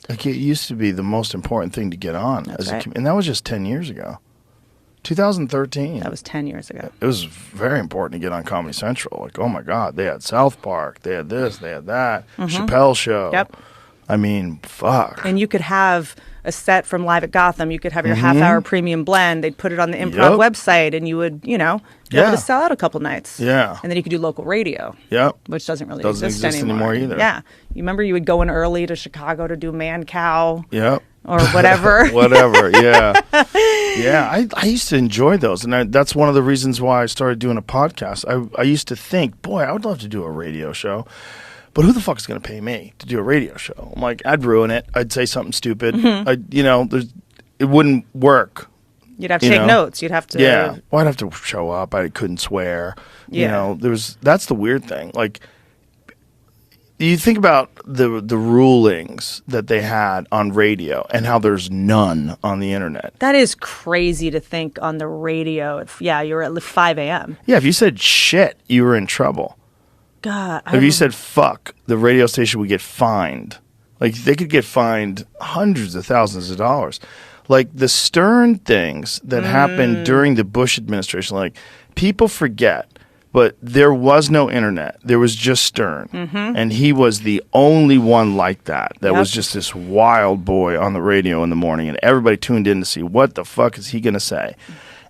Like, it used to be the most important thing to get on. That's right. And that was just 10 years ago. 2013. That was 10 years ago. It was very important to get on Comedy Central. Like, oh my God, they had South Park, they had this, they had that, Chappelle Show. Yep. I mean, fuck. And you could have a set from Live at Gotham. You could have your half-hour premium blend. They'd put it on the Improv website, and you would, you know, be able to sell out a couple nights. Yeah. And then you could do local radio. Yep. Which doesn't really Doesn't exist anymore either. Yeah. You remember you would go in early to Chicago to do Man Cow. Yep. Or whatever. Whatever, yeah. Yeah, I used to enjoy those. And that's one of the reasons why I started doing a podcast. I used to think, boy, I would love to do a radio show. But who the fuck is going to pay me to do a radio show? I'm like, I'd ruin it. I'd say something stupid. It wouldn't work. You'd have to take notes. You'd have to. Yeah. Well, I'd have to show up. I couldn't swear. Yeah. That's the weird thing. Like, you think about the rulings that they had on radio and how there's none on the internet. That is crazy to think on the radio. You're at 5 a.m. Yeah, if you said shit, you were in trouble. God. If you said fuck, the radio station would get fined. Like, they could get fined hundreds of thousands of dollars. Like, the Stern things that happened during the Bush administration, like, people forget, but there was no internet. There was just Stern. And he was the only one like that. That was just this wild boy on the radio in the morning, and everybody tuned in to see what the fuck is he going to say.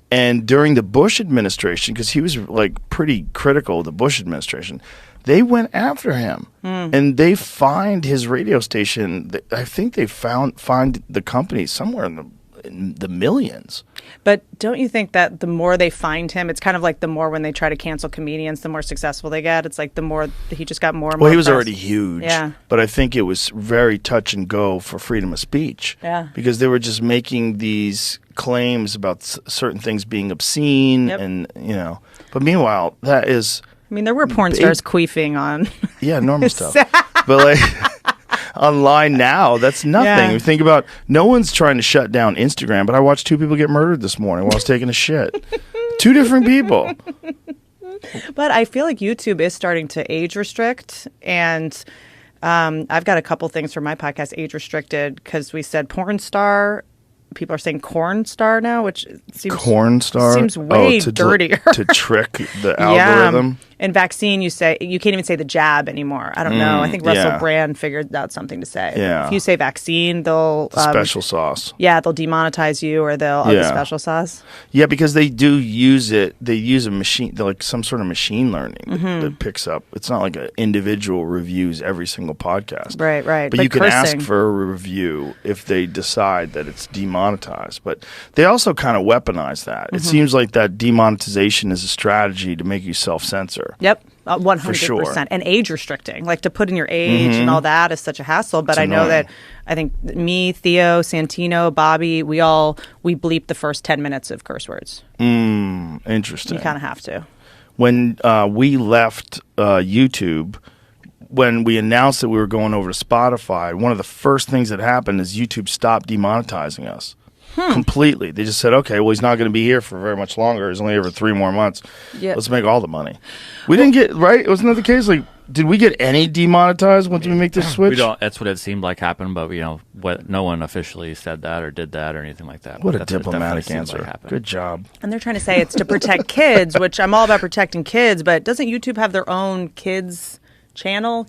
And during the Bush administration, because he was like pretty critical of the Bush administration, they went after him and they fined his radio station. I think they fined the company somewhere in the millions. But don't you think that the more they find him, it's kind of like the more when they try to cancel comedians, the more successful they get. It's like the more he just got more and more. Well, he was already huge. Yeah. But I think it was very touch and go for freedom of speech. Yeah. Because they were just making these claims about certain things being obscene and, But meanwhile, that is... I mean, there were porn stars queefing on... Yeah, normal stuff. But like... Online now, that's nothing. Yeah. You think about, no one's trying to shut down Instagram, but I watched 2 people get murdered this morning while I was taking a shit. 2 different people. But I feel like YouTube is starting to age restrict, and I've got a couple things for my podcast age restricted because we said porn star. People are saying corn star now, which seems corn star seems way dirtier to trick the algorithm. And vaccine, you can't even say the jab anymore. I don't know. I think Russell Brand figured out something to say. Yeah. If you say vaccine, they'll special sauce. Yeah, they'll demonetize you, or they'll the special sauce. Yeah, because they do use it. They use a machine, like some sort of machine learning that picks up. It's not like an individual reviews every single podcast. Right. But you can ask for a review if they decide that it's demonetized. But they also kind of weaponize that. It seems like that demonetization is a strategy to make you self-censor. Yep, 100%. For sure. And age restricting, like to put in your age and all that is such a hassle. But I know that I think me, Theo, Santino, Bobby, we bleep the first 10 minutes of curse words. Interesting. You kind of have to. When we left YouTube, when we announced that we were going over to Spotify, one of the first things that happened is YouTube stopped demonetizing us. Completely. They just said, okay, well, he's not going to be here for very much longer. He's only here for 3 more months. Yep. Let's make all the money. We didn't get, right? Wasn't that the case? Like, did we get any demonetized once we make this switch? We don't. That's what it seemed like happened, but no one officially said that or did that or anything like that. What a diplomatic answer. Like good job. And they're trying to say it's to protect kids, which I'm all about protecting kids, but doesn't YouTube have their own kids channel?